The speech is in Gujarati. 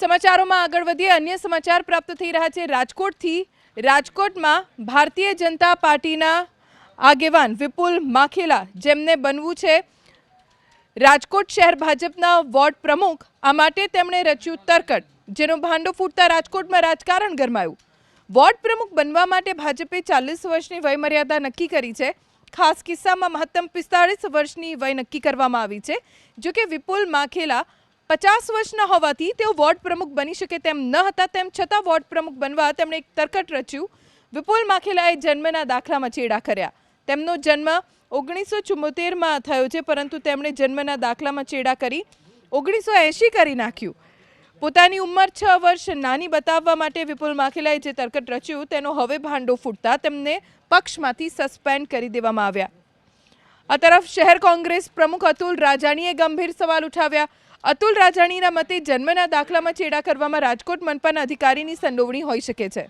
સમાચારોમાં આગળ વધીએ અન્ય સમાચાર પ્રાપ્ત થઈ રહ્યા છે રાજકોટથી। રાજકોટમાં ભારતીય જનતા પાર્ટીના આગેવાન વિપુલ માખેલા જેમને બનવું છે રાજકોટ શહેર ભાજપના વોર્ડ પ્રમુખ, આ માટે તેમણે રચ્યું તરકટ, જેનો ભાંડો ફૂટતા રાજકોટમાં રાજકારણ ગરમાયું। વોર્ડ પ્રમુખ બનવા માટે ભાજપે 40 વર્ષની વયમર્યાદા નક્કી કરી છે। ખાસ કિસ્સામાં મહત્તમ 45 વર્ષની વય નક્કી કરવામાં આવી છે। જો કે વિપુલ માખેલા 50 વર્ષના હોવાથી તેઓ વોર્ડ પ્રમુખ બની શકે તેમ ન હતા, તેમ છતાં વોર્ડ પ્રમુખ બનવા તેમણે એક તરકટ રચ્યું। વિપુલ માખેલાએ જન્મના દાખલામાં ચેડા કર્યા। તેમનો જન્મ 1974માં થયો છે, પરંતુ તેમણે જન્મના દાખલામાં ચેડા કરી 1980 કરી નાખ્યું। પોતાની ઉંમર 6 વર્ષ નાની બતાવવા માટે વિપુલ માખેલાએ જે તરકટ રચ્યું તેનો હવે ભાંડો ફૂટતા તેમને પક્ષમાંથી સસ્પેન્ડ કરી દેવામાં આવ્યા। આ તરફ શહેર કોંગ્રેસ પ્રમુખ અતુલ રાજાણીએ ગંભીર સવાલ ઉઠાવ્યા। અતુલ રાજાણીના મતે જન્મના દાખલામાં ચેડા કરવામાં રાજકોટ મનપાના અધિકારીની સંડોવણી હોઈ શકે છે।